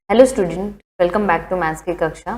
Hello student, welcome back to maths की कक्षा।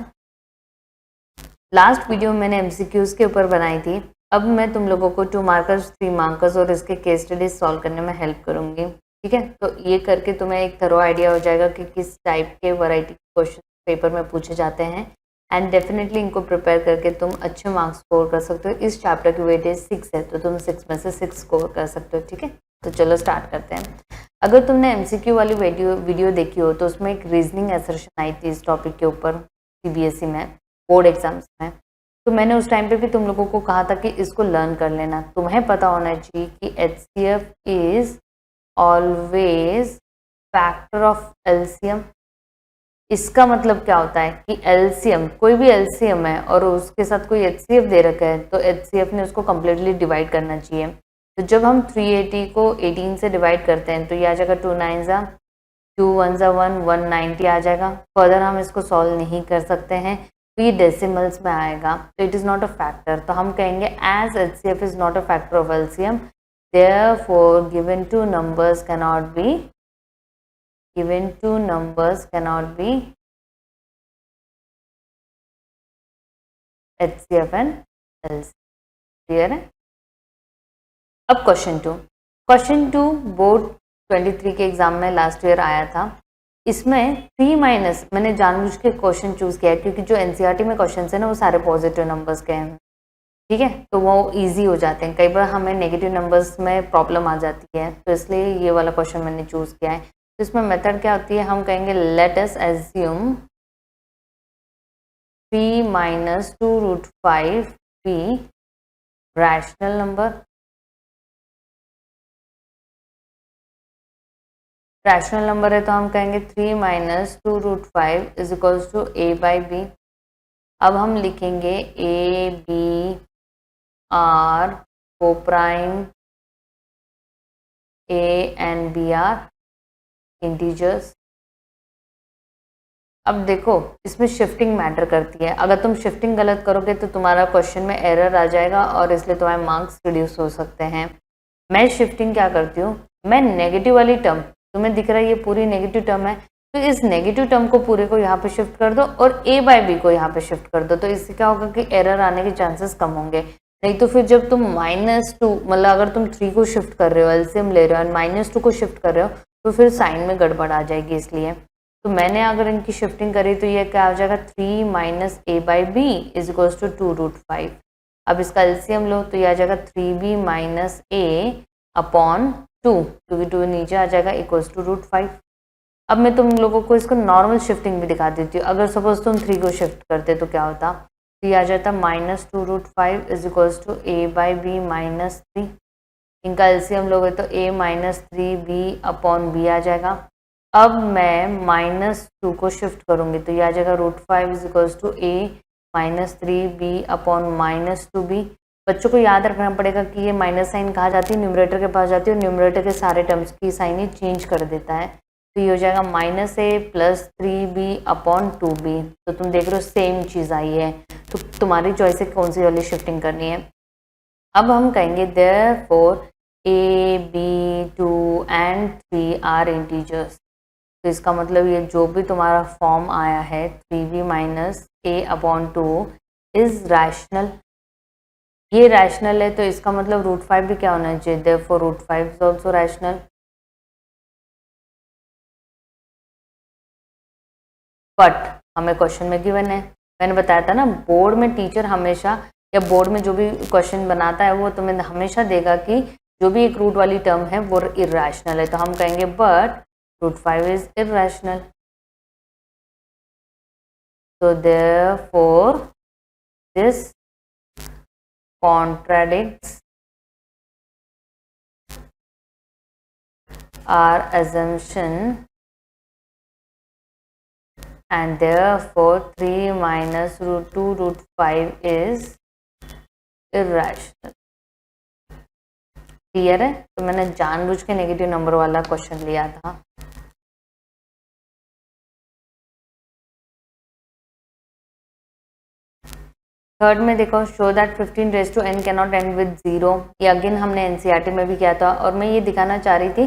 Last video में मैंने एमसीक्यूज के ऊपर बनाई थी। अब मैं तुम लोगों को 2 मार्कर्स 3 मार्कर्स और इसके केस स्टडीज सॉल्व करने में हेल्प करूंगी। ठीक है, तो ये करके तुम्हें एक थरो आइडिया हो जाएगा कि किस टाइप के वैरायटी क्वेश्चन पेपर में पूछे जाते हैं एंड डेफिनेटली इनको प्रिपेयर करके तुम अच्छे मार्क्स स्कोर कर सकते हो। इस चैप्टर की वेटेज 6 है तो तुम 6 में से 6 स्कोर कर सकते हो। ठीक है, तो चलो स्टार्ट करते हैं। अगर तुमने एमसीक्यू वाली वीडियो देखी हो तो उसमें एक रीजनिंग असर्शन आई थी इस टॉपिक के ऊपर सीबीएसई में बोर्ड एग्जाम्स में। तो मैंने उस टाइम पे भी तुम लोगों को कहा था कि इसको लर्न कर लेना। तुम्हें पता होना चाहिए कि HCF is always factor of LCM. इसका मतलब क्या होता है कि एलसीएम, कोई भी एलसीएम है और उसके साथ कोई एचसीएफ दे रखा है तो एचसीएफ ने उसको कम्प्लीटली डिवाइड करना चाहिए। तो जब हम 380 को 18 से डिवाइड करते हैं तो ये आ जाएगा 2 9 ज़ा 2 1 ज़ा 1 190 आ जाएगा। फर्दर हम इसको सॉल्व नहीं कर सकते हैं तो ये डेसिमल्स में आएगा, तो it is not a factor. तो हम कहेंगे as HCF is not a factor of LCM, therefore given two numbers cannot be HCF and LCM। Clear है? अब क्वेश्चन टू बोर्ड 23 के एग्जाम में लास्ट ईयर आया था। इसमें 3 माइनस, मैंने जानबूझ के क्वेश्चन चूज किया है क्योंकि जो एनसीईआरटी में क्वेश्चन है ना वो सारे पॉजिटिव नंबर्स के हैं। ठीक है, तो वो इजी हो जाते हैं। कई बार हमें नेगेटिव नंबर्स में प्रॉब्लम आ जाती है, तो इसलिए ये वाला क्वेश्चन मैंने चूज किया है। तो इसमें मेथड क्या होती है, हम कहेंगे let us assume 3 minus 2√5 be rational number. Rational number है तो हम कहेंगे 3 minus 2√5 is equals to a by b. अब हम लिखेंगे a b are coprime, a and b are integers. अब देखो इसमें शिफ्टिंग मैटर करती है। अगर तुम शिफ्टिंग गलत करोगे तो तुम्हारा क्वेश्चन में एरर आ जाएगा और इसलिए तुम्हारे मार्क्स रिड्यूस हो सकते हैं। मैं शिफ्टिंग क्या करती हूँ, मैं नेगेटिव वाली टर्म, तुम्हें दिख रहा है ये पूरी नेगेटिव टर्म है, तो इस नेगेटिव टर्म को पूरे को यहाँ पे शिफ्ट कर दो और ए बाई बी को यहाँ पे शिफ्ट कर दो। तो इससे क्या होगा कि एरर आने के चांसेस कम होंगे। नहीं तो फिर जब तुम -2 मतलब अगर तुम 3 को शिफ्ट कर रहे हो, एलसीएम ले रहे हो और -2 को शिफ्ट कर रहे हो तो फिर साइन में गड़बड़ आ जाएगी। इसलिए तो मैंने अगर इनकी शिफ्टिंग करी तो ये क्या हो जाएगा 3 minus a by b is equals to 2√5। अब इसका एलसीएम लो तो ये आ जाएगा 3b माइनस ए अपॉन 2, क्योंकि 2 नीचे आ जाएगा इक्वल्स टू √5। अब मैं तुम लोगों को इसको नॉर्मल शिफ्टिंग भी दिखा देती हूँ। अगर सपोज तुम 3 को शिफ्ट करते तो क्या होता, तो ये आ जाता -2√5 is equals to a by b minus 3। इनका एलसीएम लोगे तो a minus 3b upon b आ जाएगा। अब मैं -2 को शिफ्ट करूंगी तो ये आ जाएगा √5 is equals to a minus 3b upon -2b। बच्चों को याद रखना पड़ेगा कि ये माइनस साइन कहाँ जाती है, न्यूमरेटर के पास जाती है और न्यूमरेटर के सारे टर्म्स की साइन ही चेंज कर देता है। तो ये हो जाएगा -a plus 3b upon 2b। तो तुम देख रहे हो सेम चीज़ आई है, तो तुम्हारी चॉइस है कौन सी वाली शिफ्टिंग करनी है। अब हम कहेंगे therefore a, b, 2 and 3 are integers. तो इसका मतलब ये जो भी तुम्हारा फॉर्म आया है 3b minus A upon 2 is rational. ये रैशनल है तो इसका मतलब √5 भी क्या होना चाहिए, therefore √5 is also rational. But हमें क्वेश्चन में गिवन है, मैंने बताया था ना बोर्ड में टीचर हमेशा या बोर्ड में जो भी क्वेश्चन बनाता है वो तुम्हें हमेशा देगा कि जो भी एक रूट वाली टर्म है वो इरेशनल है। तो हम कहेंगे but √5 is irrational, so therefore this contradicts our assumption and therefore 3 minus √2√5 is irrational। Clear है? तो मैंने जानबूझ के नेगेटिव नंबर वाला क्वेश्चन लिया था। थर्ड में देखो, show that 15 raise to n cannot end with 0। ये अगेन हमने एनसीईआरटी में भी किया था और मैं ये दिखाना चाह रही थी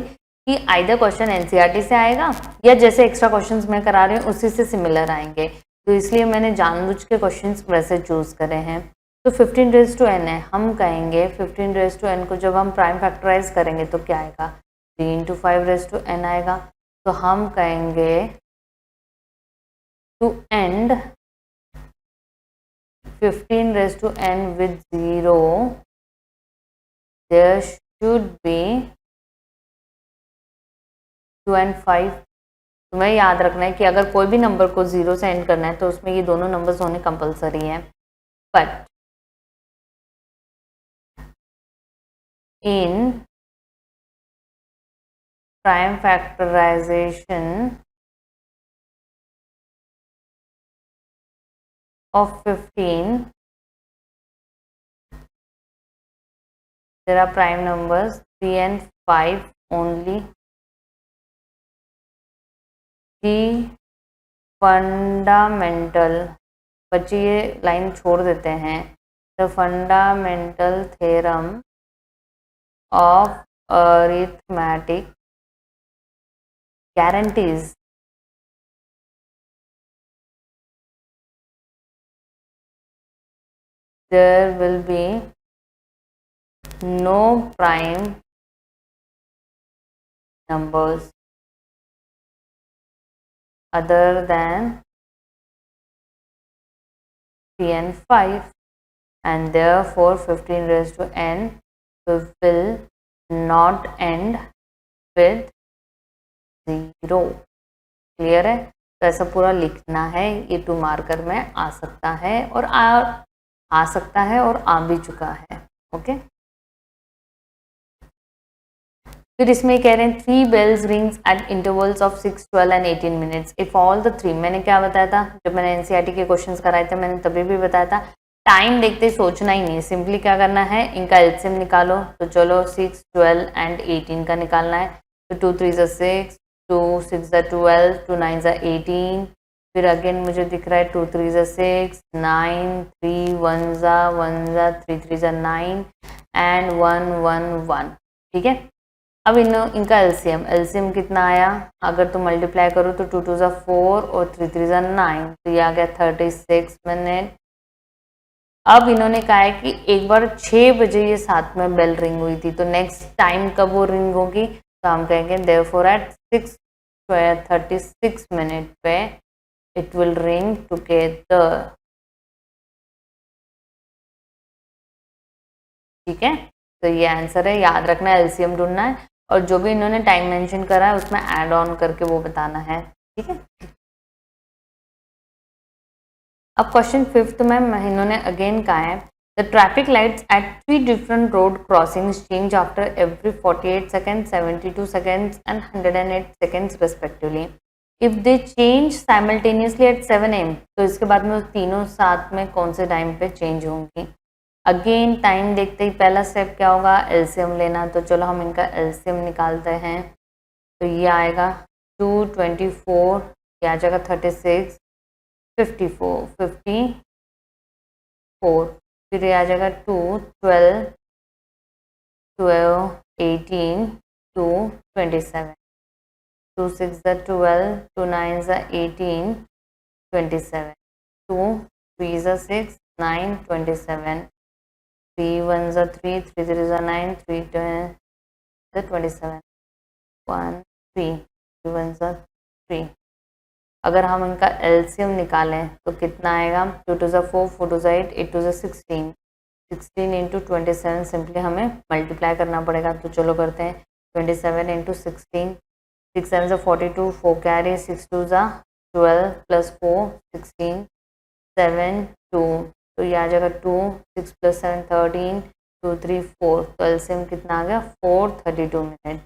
कि आइदर क्वेश्चन एनसीईआरटी से आएगा या जैसे एक्स्ट्रा क्वेश्चंस मैं करा रही हूँ उसी से सिमिलर आएंगे, तो इसलिए मैंने जानबूझ के क्वेश्चंस वैसे चूज करे हैं। तो 15 रेज़ टू n है, हम कहेंगे 15 रेज़ टू n को जब हम प्राइम फैक्टराइज करेंगे तो क्या आएगा, 3 इंटू 5 रेज़ टू n आएगा। तो हम कहेंगे to and 15 raised to n with 0 there should be 2 and 5। तुम्हें याद रखना है कि अगर कोई भी नंबर को 0 से एंड करना है तो उसमें ये दोनों नंबर्स होने कंपलसरी हैं। But in prime factorization of 15 there are prime numbers 3 and 5 only। the fundamental, बच्चे ये लाइन छोड़ देते हैं, the fundamental theorem of arithmetic guarantees there will be no prime numbers other than 3 and 5 and therefore 15 raised to n will not end with 0। Clear है? तो ऐसा पूरा लिखना है, ये 2 मार्कर में आ सकता है और आ सकता है और आ भी चुका है। ओके, फिर इसमें कह रहे हैं 3 bells rings at intervals of 6, 12 and 18 minutes if all the 3। मैंने क्या बताया था जब मैंने एनसीईआरटी के क्वेश्चंस कराए थे, मैंने तभी भी बताया था टाइम देखते ही सोचना ही नहीं, सिंपली क्या करना है, इनका एलसीएम निकालो। तो चलो 6, 12 एंड 18 का निकालना है। तो 2 3 6, 2 6 12, 2 9 18, फिर अगेन मुझे दिख रहा है 2 3 6, 9, 3 1 3 3 9 एंड 1 1 1। ठीक है, अब इनका एलसीएम कितना आया, अगर तुम मल्टीप्लाई करो तो 2 2 4 और 3 3 9, तो ये आ गया 36 मिनट। अब इन्होंने कहा है कि एक बार 6 बजे ये साथ में बेल रिंग हुई थी, तो नेक्स्ट टाइम कब वो रिंग होगी, तो हम कहेंगे देयरफॉर एट 6:36 मिनट पे इट विल रिंग टुगेदर। ठीक है, तो ये आंसर है, याद रखना है, एलसीएम ढूंढना है और जो भी इन्होंने टाइम मेंशन करा है उसमें ऐड ऑन करके वो बताना है। ठीक है, अब क्वेश्चन 5 में इन्होंने अगेन कहा है the traffic lights at 3 different road crossings change after every 48 second, 72 seconds and 108 seconds respectively. If they change simultaneously at 7 AM, तो इसके बाद में वो तीनों साथ में कौन से टाइम पे चेंज होंगी। अगेन टाइम देखते ही पहला स्टेप क्या होगा, एलसीएम लेना। तो चलो हम इनका एलसीएम निकालते हैं। तो ये आएगा 2 24, ये आ जाएगा 36, 54 फिर ये आ जाएगा 2 12 12 18 2 27, 2 6 12, 2 9 18 27, 2 3 6 9 27, 3 1 3 3 3 9 3 27, 1 3 1 3। अगर हम इनका एलसीएम निकालें तो कितना आएगा, 2 2 4 4 2 8 8 2 16, 16 इंटू 27 सिंपली हमें मल्टीप्लाई करना पड़ेगा। तो चलो करते हैं 27 इंटू 16, 6 7 42, 4 कैरी, 6 2 12 प्लस 4 16 7 2, तो ये आ जाएगा 2 6 प्लस 7 13 2 3 4। तो एलसीएम कितना आ गया 432 मिनट।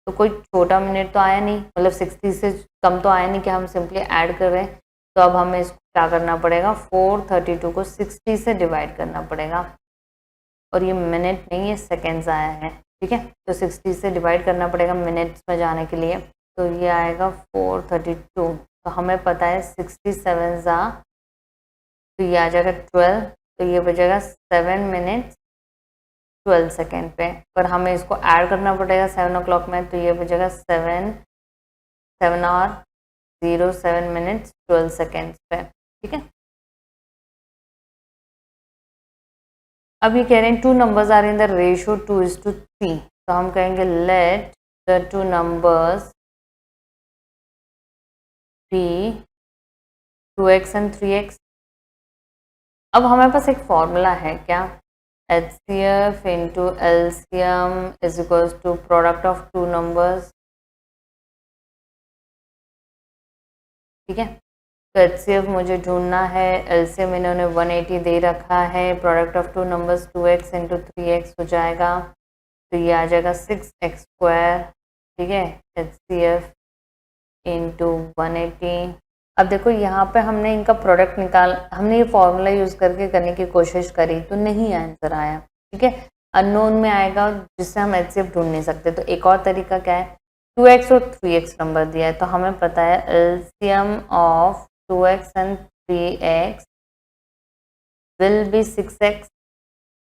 तो कोई छोटा मिनट तो आया नहीं, मतलब 60 से कम तो आया नहीं कि हम सिंपली ऐड कर रहे हैं। तो अब हमें इसको क्या करना पड़ेगा, 432 को 60 से डिवाइड करना पड़ेगा और ये मिनट नहीं, ये सेकेंड्स आया है। ठीक है, तो 60 से डिवाइड करना पड़ेगा मिनट्स में जाने के लिए। तो ये आएगा 432। तो हमें पता है 67 तो ये आ जाएगा 12, तो ये बचेगा 7 मिनट 12 सेकेंड पे, पर हमें इसको ऐड करना पड़ेगा 7 o'clock में, तो ये बचेगा 7 hour 07 minutes 12 seconds पे, ठीक है। अब ये कह रहे हैं 2 numbers are in the ratio 2:3, तो हम कहेंगे let the 2 numbers be 2x and 3x। अब हमारे पास एक फॉर्मूला है क्या, HCF into LCM is equals to product of 2 numbers, ठीक है। तो HCF मुझे ढूंढना है, LCM इन्होंने 180 दे रखा है, product of 2 numbers 2x into 3x हो जाएगा, तो ये आ जाएगा 6x², ठीक है, HCF इंटू 180। अब देखो यहाँ पे हमने इनका प्रोडक्ट हमने ये फॉर्मूला यूज़ करके करने की कोशिश करी तो नहीं आंसर आया, ठीक है, अननोन में आएगा जिससे हम HCF ढूंढ नहीं सकते। तो एक और तरीका क्या है, 2x और 3x नंबर दिया है, तो हमें पता है LCM of 2x and 3x will be 6x,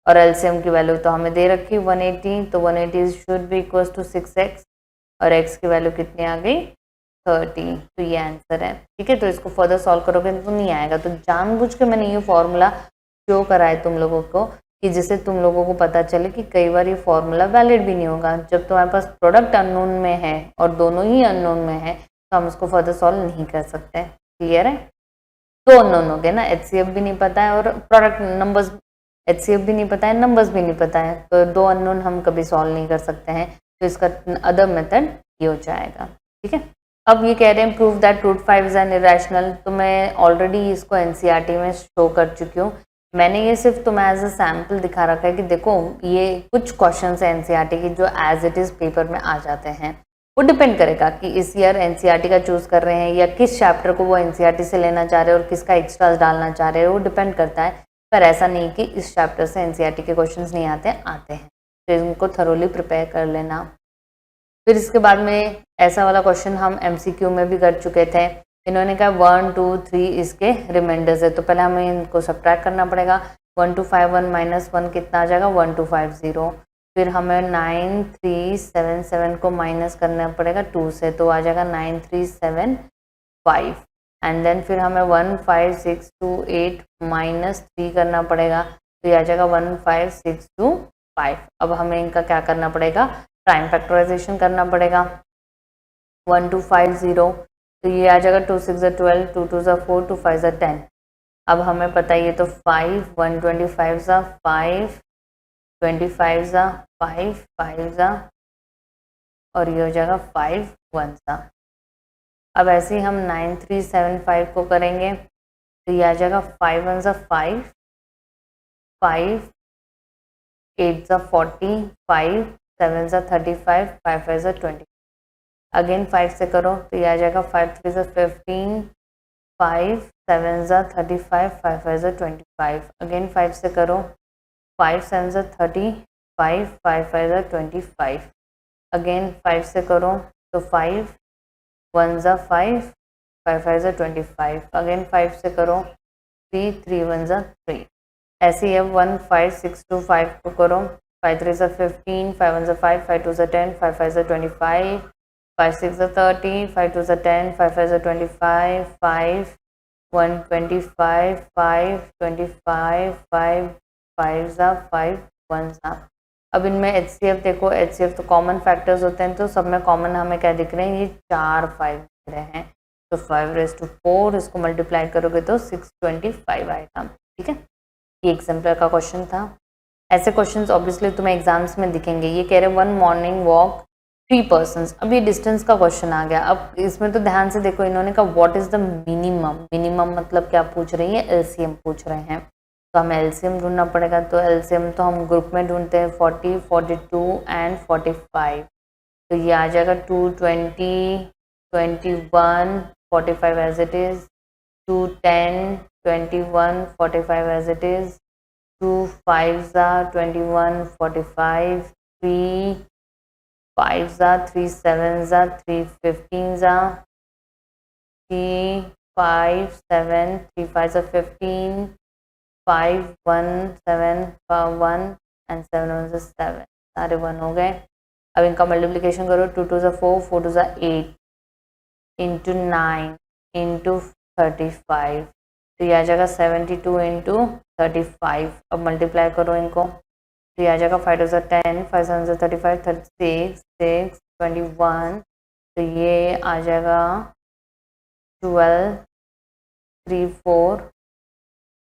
और LCM की वैल्यू तो हमें दे रखी 180, तो 180 should be equal to 6x, और x की वैल्यू कितनी आ गई 30, तो ये आंसर है, ठीक है। तो इसको फर्दर सॉल्व करोगे तो नहीं आएगा, तो जानबूझ के मैंने ये फॉर्मूला शो करा है तुम लोगों को कि जिससे तुम लोगों को पता चले कि कई बार ये फॉर्मूला वैलिड भी नहीं होगा। जब तुम्हारे पास प्रोडक्ट अननोन में है और दोनों ही अननोन में है तो हम उसको फर्दर सॉल्व नहीं कर सकते, क्लियर है। दो अननोन हो गए ना, HCF भी नहीं पता है और प्रोडक्ट नंबर्स, HCF भी नहीं पता है, नंबर्स भी नहीं पता है, तो दो अननोन हम कभी सॉल्व नहीं कर सकते हैं, तो इसका अदर मेथड ये हो जाएगा, ठीक है। अब ये कह रहे हैं prove that root 5 is an irrational, तो मैं ऑलरेडी इसको NCERT में शो कर चुकी हूँ। मैंने ये सिर्फ तुम्हें एज अ सैम्पल दिखा रखा है कि देखो ये कुछ क्वेश्चन है NCERT की जो एज इट इज़ पेपर में आ जाते हैं। वो डिपेंड करेगा कि इस ईयर NCERT का चूज़ कर रहे हैं या किस चैप्टर को वो NCERT से लेना चाह रहे हैं और किसका एक्स्ट्रास डालना चाह रहे हैं, वो डिपेंड करता है। पर ऐसा नहीं कि इस चैप्टर से NCERT के क्वेश्चन नहीं आते हैं, तो इनको थरोली प्रिपेयर कर लेना। फिर इसके बाद में ऐसा वाला क्वेश्चन हम MCQ में भी कर चुके थे। इन्होंने कहा 1 2 3 इसके रिमाइंडर्स है, तो पहले हमें इनको सब्ट्रैक्ट करना पड़ेगा। 1 2 5 1 -1 कितना आ जाएगा 1 2 5 0। फिर हमें 9 3 7 7 को माइनस करना पड़ेगा 2 से, तो आ जाएगा 9 3 7 5। एंड देन फिर हमें 1 5 6 2 8 -3 करना पड़ेगा, तो ये आ जाएगा 1 5 6 2 5। अब हमें इनका क्या करना पड़ेगा, प्राइम फैक्टराइजेशन करना पड़ेगा। 1 2 5 0, तो ये आ जाएगा 2 6 12 2 2 4 2 5 10। अब हमें पता है ये तो 5 1 25 5 25 5 5 और ये हो जाएगा 5 1 अब ऐसे ही हम 9 3 7 5 को करेंगे, तो ये आ जाएगा 5 1 5 5 8 40 5 7 35 5 5 20। अगेन 5 से करो तो ये आ जाएगा 5 3 15 5 7 35 5 5 25। अगेन 5 से करो 5 7 30 5 5 5 25। अगेन 5 से करो तो 5 1 5 5 5 25। अगेन 5 से करो 3 3 1 3। ऐसे ही अब 1 5 6 2 5 को करो 5 3 15 5 1 5 5 2 10 5 5 25 5 6 30 5 2 10 5 5 25 5 1 25 5 25 5 5 5 1। अब इनमें HCF देखो, HCF तो कॉमन फैक्टर्स होते हैं, तो सब में कॉमन हमें क्या दिख रहे हैं, ये 4 5 दिख रहे हैं, तो 5⁴ इसको मल्टीप्लाई करोगे तो 625 आएगा, ठीक है। ये एग्जाम्पल का क्वेश्चन था। ऐसे क्वेश्चंस ऑब्वियसली तुम्हें एग्जाम्स में दिखेंगे। ये कह रहे हैं 1 मॉर्निंग वॉक 3 पर्सन्स। अब ये डिस्टेंस का क्वेश्चन आ गया। अब इसमें तो ध्यान से देखो, इन्होंने कहा what is the minimum. Minimum मतलब क्या पूछ रही है, LCM पूछ रहे हैं, तो हमें LCM ढूंढना पड़ेगा। तो LCM तो हम ग्रुप में ढूंढते हैं 40 42 एंड 45। तो ये आ जाएगा 2 20 21 45 as it is, 2 10 21 45 as it is, 2 5 21 45, 3 5 3 7 3 15 3 5 7 3 5 15 5 1 7 1 and 7 1 से 7, सारे 1 हो गए। अब इनका मल्टीप्लिकेशन करो, 2 2 4, 4 2 8, इंटू 9 इंटू 35, तो ये आ जाएगा 72 इंटू 35। अब मल्टीप्लाई करो इनको, तो ये आ जाएगा 5 2 10, 5 7 35, 36 6 21, तो ये आ जाएगा 12 3 4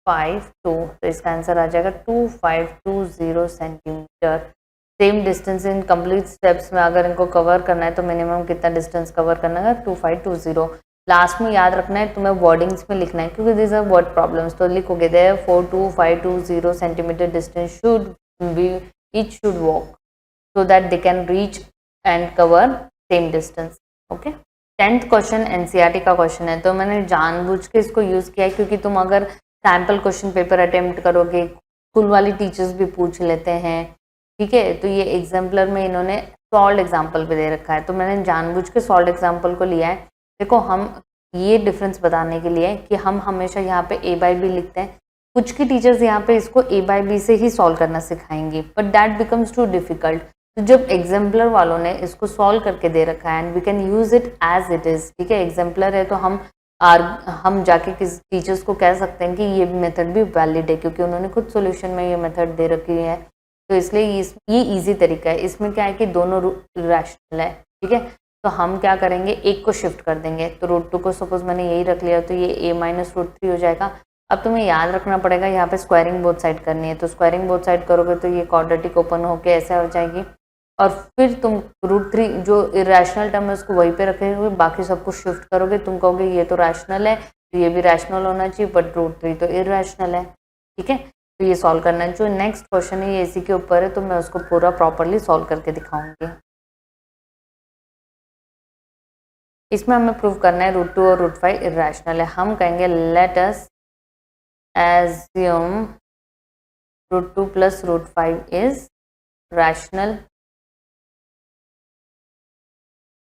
5 2, तो इसका आंसर आ जाएगा 2520 centimetre. Same distance in complete steps में अगर इनको कवर करना है तो मिनिमम कितना डिस्टेंस कवर करना है, 2520। लास्ट में याद रखना है तुम्हें वर्डिंग्स में लिखना है क्योंकि दिस आर वर्ड प्रॉब्लम्स, तो लिखोगे there 42520 centimetre distance should be each should walk so that they can reach and cover same distance. Okay, 10th question NCERT का क्वेश्चन है, तो मैंने जानबूझ के इसको यूज किया है क्योंकि तुम अगर सैम्पल क्वेश्चन पेपर अटेम्प्ट करोगे, स्कूल वाली टीचर्स भी पूछ लेते हैं, ठीक है, तो ये एग्जाम्पलर में इन्होंने सॉल्व एग्जाम्पल भी दे रखा है, तो मैंने जानबूझ के सॉल्व एग्जाम्पल को लिया है। देखो हम ये डिफरेंस बताने के लिए कि हम हमेशा यहाँ पे a बाई बी लिखते हैं, कुछ की टीचर्स यहाँ पे इसको a बाई बी से ही सॉल्व करना सिखाएंगी, but that becomes too difficult. तो जब एग्जाम्पलर वालों ने इसको सॉल्व करके दे रखा है and we can use it as it is, ठीक है, एग्जाम्पलर है तो हम जाके किस टीचर्स को कह सकते हैं कि ये मेथड भी वैलिड है क्योंकि उन्होंने खुद सॉल्यूशन में ये मेथड दे रखी है, तो इसलिए ये इजी तरीका है। इसमें क्या है कि दोनों रैशनल है, ठीक है, तो हम क्या करेंगे, एक को शिफ्ट कर देंगे, तो √2 को सपोज मैंने यही रख लिया तो ये a माइनस √3 हो जाएगा। अब तुम्हें याद रखना पड़ेगा यहाँ पे स्क्वायरिंग बोथ साइड करनी है, तो स्क्वायरिंग बोथ साइड करोगे तो ये क्वाड्रेटिक ओपन होके ऐसे हो जाएगी और फिर तुम √3 जो इरेशनल टर्म है उसको वहीं पे रखे, बाकी सबको शिफ्ट करोगे, तुम कहोगे ये तो रैशनल है तो ये भी रैशनल होना चाहिए, बट √3 तो इरेशनल है, ठीक है, तो ये सॉल्व करना है। जो नेक्स्ट क्वेश्चन है ये इसी के ऊपर है, तो मैं उसको पूरा प्रॉपरली सॉल्व करके दिखाऊंगी। इसमें हमें प्रूव करना है √2 और √5 इरेशनल है। हम कहेंगे let us assume √2 plus √5 is rational,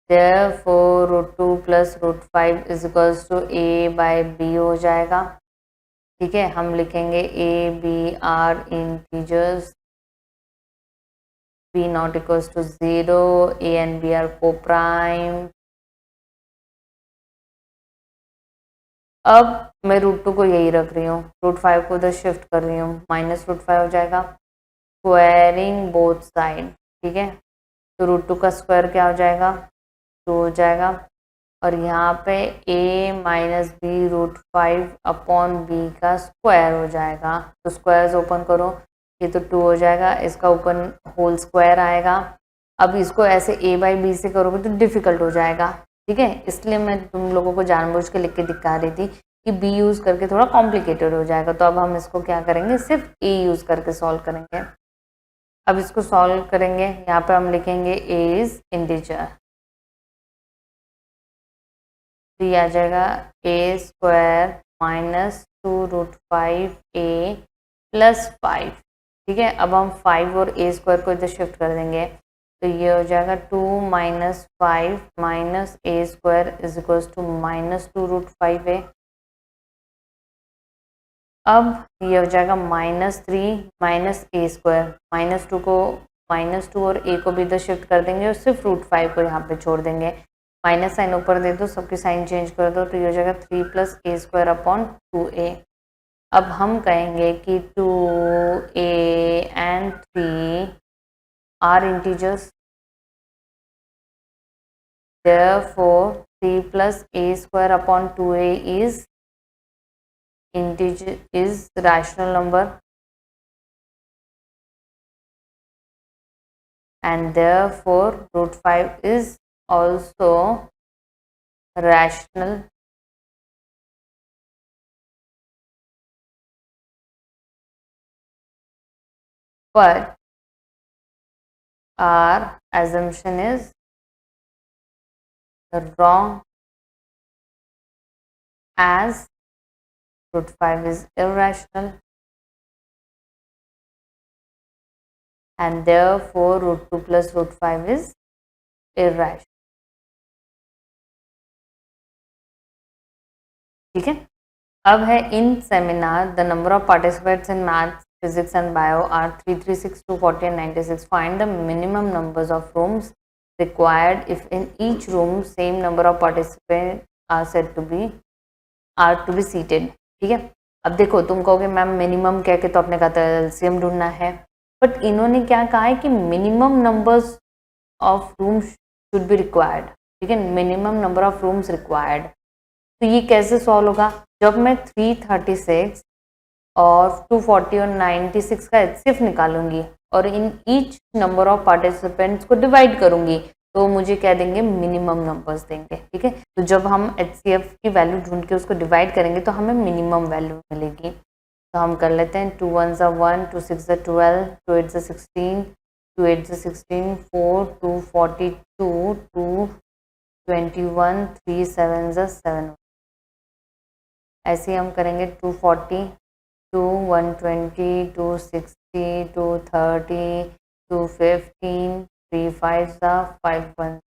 therefore √2 plus √5 is equals to a by b हो जाएगा, ठीक है। हम लिखेंगे a b are integers, b not equals to 0, a and b are coprime. अब मैं √2 को यही रख रही हूँ, √5 को उधर शिफ्ट कर रही हूँ, माइनस √5 हो जाएगा, स्क्वायरिंग बोथ साइड, ठीक है, तो √2 का स्क्वायर क्या हो जाएगा, 2 हो जाएगा, और यहाँ पे a minus b √5 upon b का स्क्वायर हो जाएगा, तो स्क्वायर्स ओपन करो, ये तो 2 हो जाएगा, इसका ओपन होल स्क्वायर आएगा। अब इसको ऐसे a बाई बी से करोगे तो डिफिकल्ट हो जाएगा, ठीक है, इसलिए मैं तुम लोगों को जानबूझ के लिख के दिखा रही थी कि b यूज़ करके थोड़ा कॉम्प्लिकेटेड हो जाएगा, तो अब हम इसको क्या करेंगे, सिर्फ a यूज़ करके सॉल्व करेंगे। अब इसको सॉल्व करेंगे, यहाँ पे हम लिखेंगे a इज इंटीजर, तो ये आ जाएगा a square minus 2√5a plus 5, ठीक है। अब हम 5 और a स्क्वायर को इधर शिफ्ट कर देंगे, तो ये हो जाएगा 2 minus 5 minus a square is equals to minus 2√5a। अब ये हो जाएगा -3 माइनस a स्क्वायर, -2 और a को भी इधर शिफ्ट कर देंगे और सिर्फ √5 को यहाँ पे छोड़ देंगे, माइनस साइन ऊपर दे दो, सबकी साइन चेंज कर दो, तो ये हो जाएगा 3 plus a square upon 2a। अब हम कहेंगे कि 2a and 3 are integers, therefore 3 plus a square upon 2a is integer, is rational number, and therefore √5 is also rational, but our assumption is wrong as √5 is irrational and therefore √2 plus √5 is irrational, ठीक है। अब है in seminar the number of participants in maths physics and bio are 336, 240 and 96. Find the minimum numbers of rooms required if in each room same number of participants are said to be seated. ठीक है, अब देखो तुम कहोगे ma'am minimum कह के तो अपने कहा था एलसीएम ढूंढना है, बट इन्होंने क्या कहा है कि minimum numbers of rooms should be required. ठीक है, minimum number of rooms required. तो ये कैसे सॉल्व होगा? जब मैं 336 और 240 और 96 का एचसीएफ निकालूंगी और in each number of participants को डिवाइड करूंगी तो मुझे क्या देंगे? मिनिमम नंबर्स देंगे. ठीक है, तो जब हम एचसीएफ की वैल्यू ढूंढ के उसको डिवाइड करेंगे तो हमें मिनिमम वैल्यू मिलेगी. तो हम कर लेते हैं 2 1 1, 2 6 12, 2 8 16, 2 8 16, 4, 2 42, 2 21, 3 7 7. ऐसे हम करेंगे 240, 2 120, 260, 230, 215, 3 5 5 1.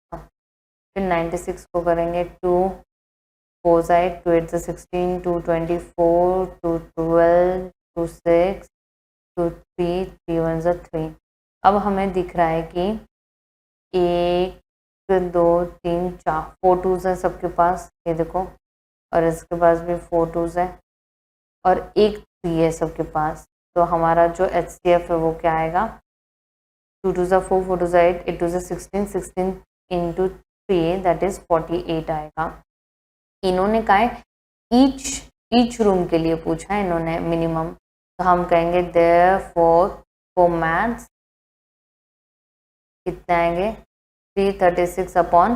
फिर 96 को करेंगे 2 4 2 8 16, 2 24, 2 12, 2 6, 2 3, 3 1 3. अब हमें दिख रहा है कि 1 2 3 4 4 2s है सबके पास, ये देखो, और इसके पास भी 4 2s है और एक 3 है सबके पास. तो हमारा जो एचसीएफ है वो क्या आएगा? 2 2s 4, 4 2s 8, 8 2s 16, 16 into 3 that is 48 आएगा. इन्होंने कहा है ईच रूम के लिए पूछा है इन्होंने मिनिमम, तो हम कहेंगे देयरफॉर मैथ्स कितने आएंगे? 336 अपॉन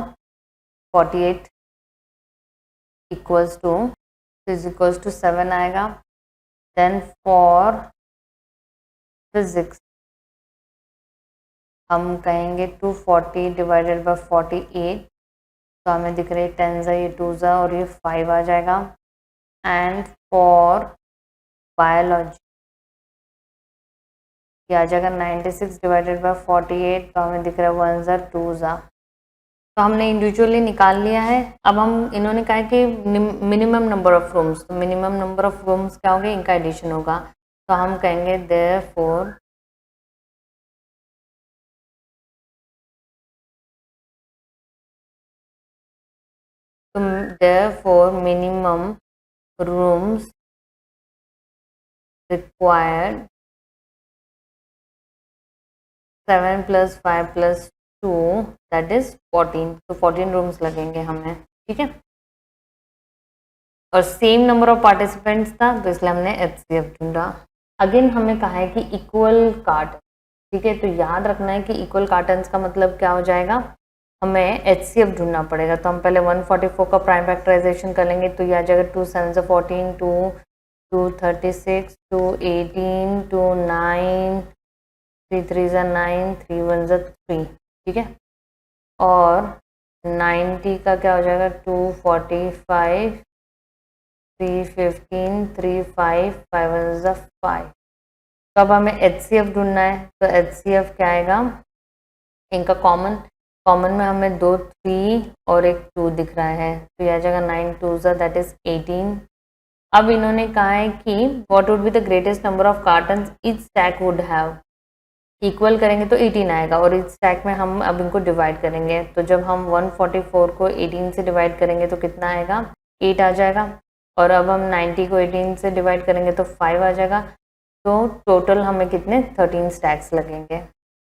48 इक्वल्स टू 7 आएगा. देन फॉर फिजिक्स हम कहेंगे 240 डिवाइडेड बाय 48, तो हमें दिख रही है 10 ये 2 और ये 5 आ जाएगा. एंड फॉर बायोलॉजी ये आ जाएगा 96 डिवाइडेड बाय 48, तो हमें दिख रहा है 1 2. तो हमने इंडिविजुअली निकाल लिया है. अब हम इन्होंने कहा कि मिनिमम नंबर ऑफ रूम्स, तो मिनिमम नंबर ऑफ रूम्स क्या होंगे? इनका एडिशन होगा. तो हम कहेंगे therefore minimum rooms required 7 + 5 + 2 that is 14. तो 14 रूम्स लगेंगे हमें. ठीक है, और सेम नंबर ऑफ पार्टिसिपेंट्स था तो इसलिए हमने एचसीएफ ढूंढा. अगेन हमें कहा है कि इक्वल कार्टन. ठीक है, तो याद रखना है कि इक्वल कार्टन्स का मतलब क्या हो जाएगा? हमें एचसीएफ ढूंढना पड़ेगा. तो हम पहले 144 का प्राइम फैक्टराइजेशन कर लेंगे, तो ये आ जाएगा 2 7 14, 2 36, 2 18, 2 9, 3 3 9, 3 1 3. ठीक है, और 90 का क्या हो जाएगा? 245, 315, 3 5, 5 1 5. तो अब हमें एचसीएफ ढूंढना है. तो एचसीएफ क्या आएगा? इनका कॉमन में हमें 2 3 और एक 2 दिख रहा है, तो यह आ जाएगा 9 2 दैट इज 18. अब इन्होंने कहा है कि what would be the greatest number of cottons each stack would have. Equal करेंगे तो 18 आएगा और इस स्टैक में हम अब इनको डिवाइड करेंगे. तो जब हम 144 को 18 से डिवाइड करेंगे तो कितना आएगा? 8 आ जाएगा. और अब हम 90 को 18 से डिवाइड करेंगे तो 5 आ जाएगा. तो टोटल हमें कितने? 13 स्टैक्स लगेंगे.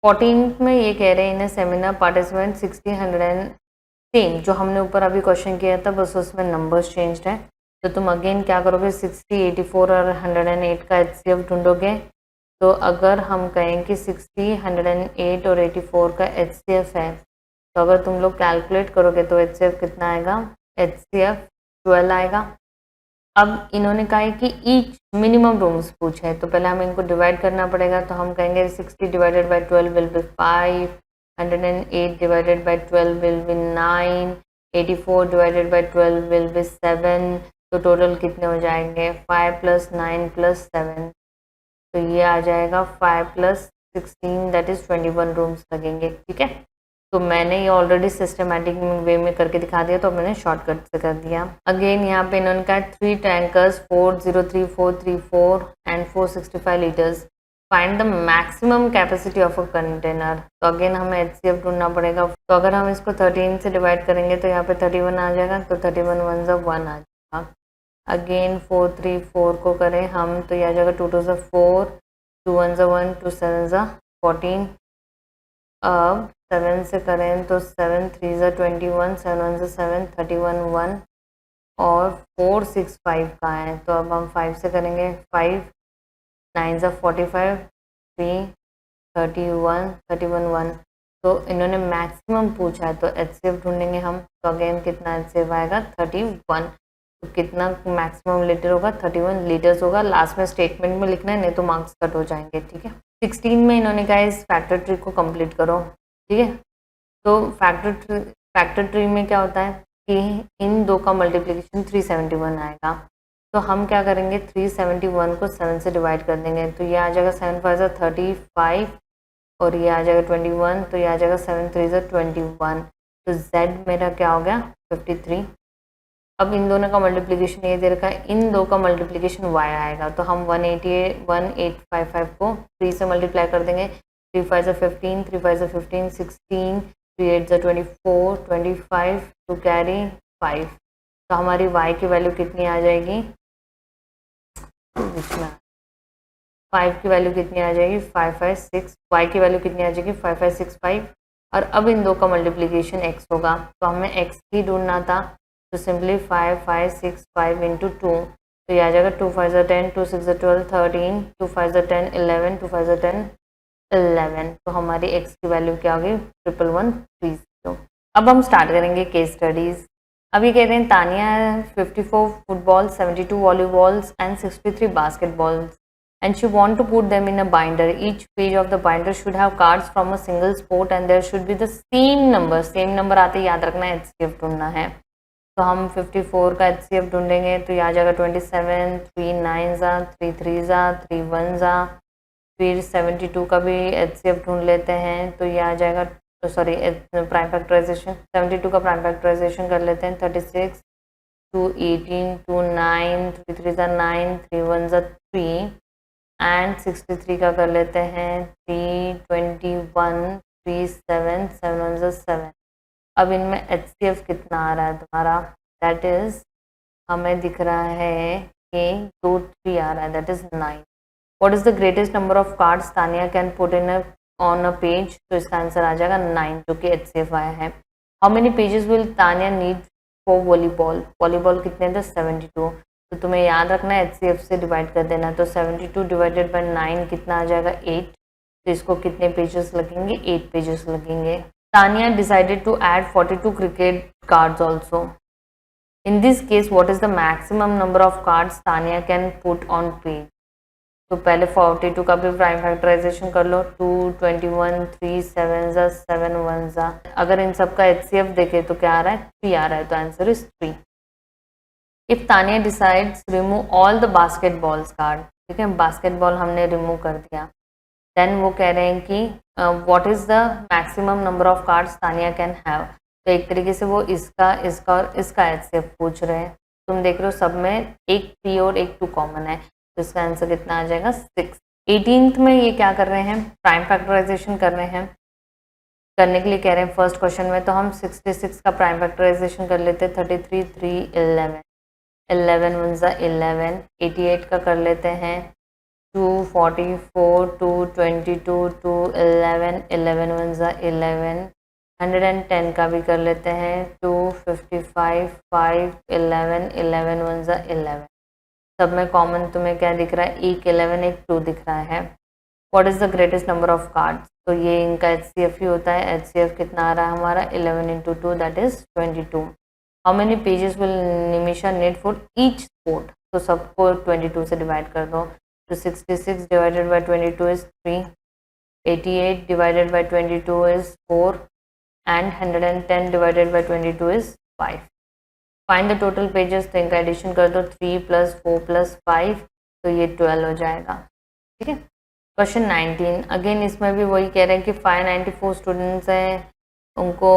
14 में ये कह रहे हैं इन सेमिनार पार्टिसिपेंट 60 100 सेम जो हमने ऊपर अभी क्वेश्चन किया था, बस उसमें नंबर्स चेंज्ड है. तो तुम अगेन क्या करोगे? 60 84 और 108 का एचसीएफ ढूंढोगे. तो अगर हम कहें कि 60 108 और 84 का एचसीएफ है, तो अगर तुम लोग कैलकुलेट करोगे तो एचसीएफ कितना आएगा? एचसीएफ 12 आएगा. अब इन्होंने कहा है कि ईच मिनिमम रूम्स पूछे, तो पहले हमें इनको डिवाइड करना पड़ेगा. तो हम कहेंगे 60 divided by 12 will be 5, 108 divided by 12 will be 9, 84 divided by 12 will be 7. तो टोटल कितने हो जाएंगे? 5 + 9 + 7. तो ये आ जाएगा 5 + 16 दैट इज 21 रूम्स लगेंगे. ठीक है, तो मैंने ये ऑलरेडी सिस्टमेटिक वे में करके दिखा दिया, तो मैंने शॉर्टकट से कर दिया. अगेन यहाँ पे इन्होंने कहा 3 tankers 403 434 and 465 litres find the maximum capacity of a container. तो अगेन हमें HCF ढूंढना पड़ेगा। तो अगर हम इसको 13 से डिवाइड करेंगे तो यहाँ पे 31 आ जाएगा, तो 31 1 ज़ा 1 आ जाएगा। अगेन 4 3 4 को करें हम तो यह आ जाएगा 2 2 ज़ा 4, 2 1 ज़ा 1, 2 7 ज़ा 14। अब 7 से करें तो 7 3 ज़ा 21, 7 1 ज़ा 7, 31 1 और 4 6 5 का है। तो अब हम 5 से करेंगे 5 9 ज़ा 45, 3 31 31 1। तो इन्होंने मैक्सिमम पूछा है तो HCF ढूंढेंगे हम। तो अगेन कितना HCF आएगा 31। तो कितना मैक्सिमम लीटर होगा 31 लीटर्स होगा। लास्ट में स्टेटमेंट में लिखना है, नहीं तो मार्क्स कट हो जाएंगे। ठीक है, 16 में इन्होंने कहा इस फैक्टर ट्री को कंप्लीट करो। ठीक है, तो फैक्टर ट्री में क्या होता है कि इन दो का मल्टीप्लिकेशन 371 आएगा। तो हम क्या करेंगे 371 को 7 से डिवाइड कर देंगे। तो ये आ जाएगा 7 5 ज़ा 35 और ये आ जाएगा 21। तो ये आ जाएगा 7 3 ज़ा 21। तो Z मेरा क्या हो गया 53। अब इन दोनों का मल्टीप्लिकेशन ये दे रखा है, इन दो का मल्टीप्लिकेशन Y आएगा। तो हम 1855 को 3 से मल्टीप्लाई कर देंगे। 3 5 ज़ा 15, 3 5 ज़ा 15, 16, 3 8 ज़ा 24, 25 टू कैरी 5। तो हमारी Y की वैल्यू कितनी आ जाएगी, 5 की वैल्यू कितनी आ जाएगी 556। Y की वैल्यू कितनी आ जाएगी 5565। और अब इन दो का मल्टीप्लिकेशन x होगा, तो हमें x ही ढूंढना था। तो सिंपली 5565 इंटू 2, तो ये आ जाएगा 2 5 ज़ा 10, 2 6 ज़ा 12, 13, 2 5 ज़ा 10, 11, 2 5 ज़ा 10, 11। तो हमारी x की वैल्यू क्या होगी 1130। अब हम स्टार्ट करेंगे केस स्टडीज। अभी कहते हैं Tania 54 football, 72 volleyballs and 63 basketballs and she want to put them in a binder. Each page of the binder should have cards from a single sport and there should be the same number. Same number आते याद रखना है, HCF ढूंढना है। तो हम 54 का HCF ढूंढेंगे तो ये आ जाएगा 27, 3 9 ज़ा, 3 3 ज़ा, 3 1 ज़ा। फिर 72 का भी HCF ढूंढ लेते हैं तो ये आ जाएगा, तो सॉरी प्राइम फैक्टराइजेशन, 72 का प्राइम फैक्टराइजेशन कर लेते हैं। 36, 2 18, 2 9, 3 3 ज़ा 9, 3 1 ज़ा 3 एंड 63 का कर लेते हैं 3 21, 3 7, 7 1 ज़ा 7। अब इनमें HCF कितना आ रहा है तुम्हारा, दैट इज हमें दिख रहा है कि 2 3 आ रहा है, that is 9। What is the greatest number of cards Tania can put in on a page, तो इसका आंसर आ जाएगा 9 जो कि HCF आया है। How many pages will Tania need for volleyball, volleyball कितने थे 72। तो तुम्हें याद रखना है HCF से डिवाइड कर देना। तो 72 डिवाइडेड बाय 9 कितना आ जाएगा 8। तो इसको कितने पेजेस लगेंगे 8 पेजेस लगेंगे। Tania decided to add 42 cricket cards also. In this case what is the maximum number of cards Tania can put on page. तो पहले 42 का भी प्राइम फैक्टराइजेशन कर लो। 2 21, 3 7 ज़ा 7 1 ज़ा। अगर इन सब का HCF देखे तो क्या आ रहा है 3 आ रहा है, तो answer is 3। If Tania decides remove all the basketballs card, ठीक है बास्केटबॉल हमने रिमूव कर दिया, देन वो कह रहे हैं कि what is the maximum number of cards Tania can have. तो एक तरीके से वो इसका और इसका HCF पूछ रहे हैं। तुम देख रहे हो सब में एक 3 और एक 2 कॉमन है, तो इसका आंसर कितना आ जाएगा 6। 18th में ये क्या कर रहे हैं प्राइम फैक्टराइजेशन कर रहे हैं, करने के लिए कह रहे हैं फर्स्ट क्वेश्चन में। तो हम 66 का प्राइम फैक्टराइजेशन कर लेते हैं। 33 3 11, 11 1 ज़ा 11। 88 का कर लेते हैं 2 44, 2 22, 2 11, 11 1 ज़ा 11। 110 का भी कर लेते हैं 2 55, 5 11, 11 1 ज़ा 11। सब में कॉमन तुम्हें क्या दिख रहा है, एक 11 एक 2 दिख रहा है। What is the greatest number of cards, तो ये इनका HCF ही होता है। HCF कितना आ रहा है हमारा 11 into 2 that is 22। How many pages will Nimisha need for each sport, तो सबको 22 से डिवाइड कर दो। तो 66 divided by 22 is 3, 88 divided by 22 is 4 and 110 divided by 22 is 5। Find the total pages, तो इनका एडिशन कर दो 3 + 4 + 5, तो ये 12 हो जाएगा। ठीक है, क्वेश्चन 19 अगेन इसमें भी वही कह रहे हैं कि 594 स्टूडेंट्स हैं, उनको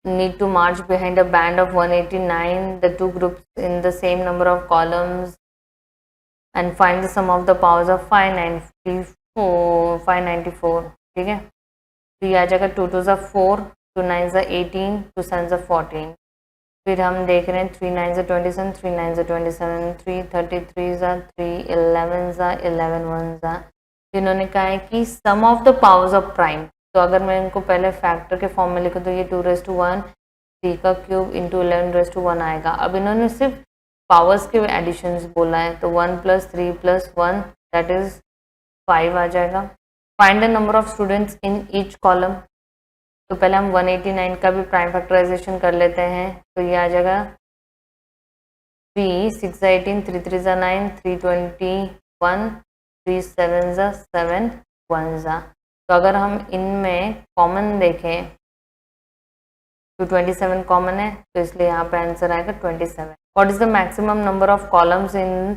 need to march behind a band of 189, the 2 groups in the same number of columns and find the sum of the powers of 594 594, ठीक है। तो ये आ जाएगा 2 2 ज़ा 4, 2 9 ज़ा 18, 2 7 ज़ा 14। फिर हम देख रहे हैं 3 9 ज़ा 27, 3 9 ज़ा 27, 3 33 ज़ा 3, 11 ज़ा 11 1 ज़ा। इन्होंने कहा है कि sum of the powers of prime. तो अगर मैं इनको पहले फैक्टर के फॉर्म में लिखूँ तो ये 2⁻1 3 का क्यूब इंटू 11⁻1 आएगा। अब इन्होंने सिर्फ पावर्स के एडिशंस बोला है, तो 1 + 3 + 1 दैट इज 5 आ जाएगा। Find the number of students in each column. तो पहले हम 189 का भी प्राइम फैक्टराइजेशन कर लेते हैं। तो ये आ जाएगा 3 6 ज़ा 18, 3 3 ज़ा 9, 3 21, 3 7 ज़ा 7 1 ज़ा। तो अगर हम इनमें कॉमन देखें तो 27 कॉमन है, तो इसलिए यहाँ पे आंसर आएगा 27। What is the maximum number of columns in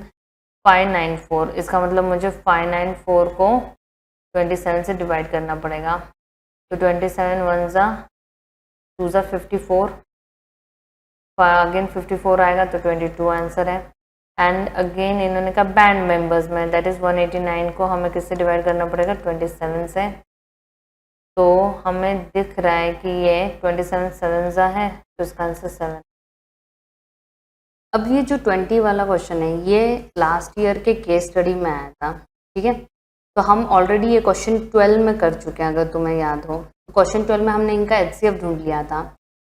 594? इसका मतलब मुझे 594 को 27 से डिवाइड करना पड़ेगा। तो 27 1 ज़ा 2 ज़ा 54, अगेन 54 आएगा, तो 22 आंसर है। एंड अगेन इन्होंने कहा बैंड मेंबर्स में, दैट इज 189 को हमें किससे डिवाइड करना पड़ेगा? 27 से। तो हमें दिख रहा है कि ये 27 7 ज़ा है, तो इसका आंसर 7। अब ये जो 20 वाला क्वेश्चन है ये लास्ट ईयर के केस स्टडी में आया था, ठीक है। तो हम ऑलरेडी ये क्वेश्चन 12 में कर चुके हैं, अगर तुम्हें याद हो। तो क्वेश्चन 12 में हमने इनका HCF ढूंढ लिया था।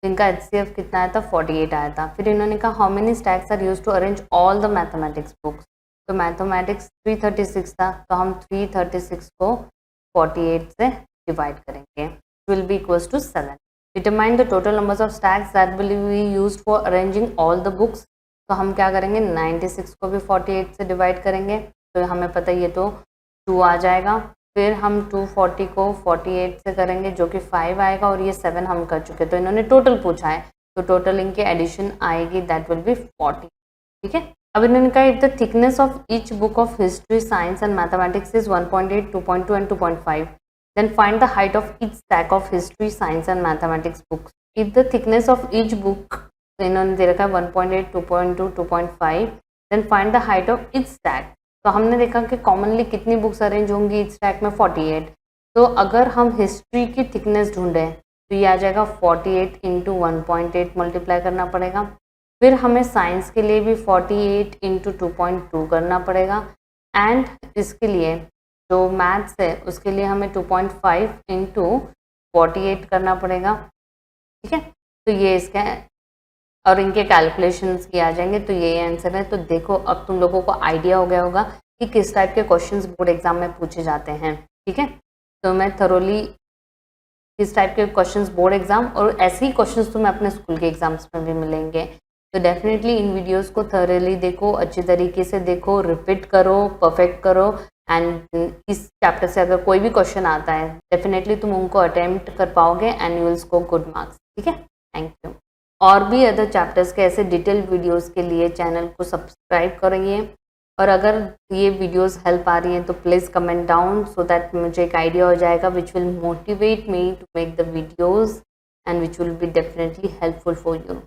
तो इनका HCF कितना आया था? 48 आया था। फिर इन्होंने कहा how many stacks are use to arrange all the mathematics books. तो मैथमेटिक्स 336 था, तो हम 336 को 48 से डिवाइड करेंगे, will be equals to 7। Determine the total numbers of stacks that will be used for arranging all the books. तो हम क्या करेंगे? 96 को भी 48 से डिवाइड करेंगे, तो हमें पता है ये तो 2 आ जाएगा। फिर हम 240 को 48 से करेंगे, जो कि 5 आएगा, और ये 7 हम कर चुके। तो इन्होंने टोटल पूछा है, तो टोटल इनके एडिशन आएगी, दैट विल बी 40, ठीक है। अब इन्होंने कहा if the thickness of each book of history, science and mathematics is 1.8, 2.2 and 2.5, then find the height of each stack of history, science and mathematics books. If the thickness of each book, तो इन्होंने दे रखा है 1.8, 2.2, 2.5, then find the height of each stack. तो हमने देखा कि commonly कितनी books arrange होंगी इच स्टैक में? 48। तो अगर हम हिस्ट्री की थिकनेस ढूंढें तो ये आ जाएगा 48 इंटू 1.8 मल्टीप्लाई करना पड़ेगा। फिर हमें साइंस के लिए भी 48 इंटू 2.2 करना पड़ेगा, एंड इसके लिए जो मैथ्स है उसके लिए हमें 2.5 इंटू 48 करना पड़ेगा, ठीक है। तो ये इसका और इनके कैलकुलेशंस किए आ जाएंगे, तो ये आंसर है। तो देखो अब तुम लोगों को आइडिया हो गया होगा कि किस टाइप के क्वेश्चंस बोर्ड एग्जाम में पूछे जाते हैं, ठीक है। तो मैं थरोली किस टाइप के क्वेश्चंस बोर्ड एग्जाम और ऐसे ही क्वेश्चंस तुम्हें अपने स्कूल के एग्जाम्स में भी मिलेंगे। तो डेफिनेटली इन वीडियोस को थॉरली देखो, अच्छी तरीके से देखो, रिपीट करो, परफेक्ट करो, एंड इस चैप्टर से अगर कोई भी क्वेश्चन आता है डेफिनेटली तुम उनको अटेम्प्ट कर पाओगे and you will score good marks, ठीक है। Thank you. और भी अदर चैप्टर्स के ऐसे डिटेल वीडियोस के लिए चैनल को सब्सक्राइब करिए, और अगर ये वीडियोस हेल्प आ रही हैं तो please comment down, so that मुझे एक आइडिया हो जाएगा which will motivate me to make the videos and which will be definitely helpful for you.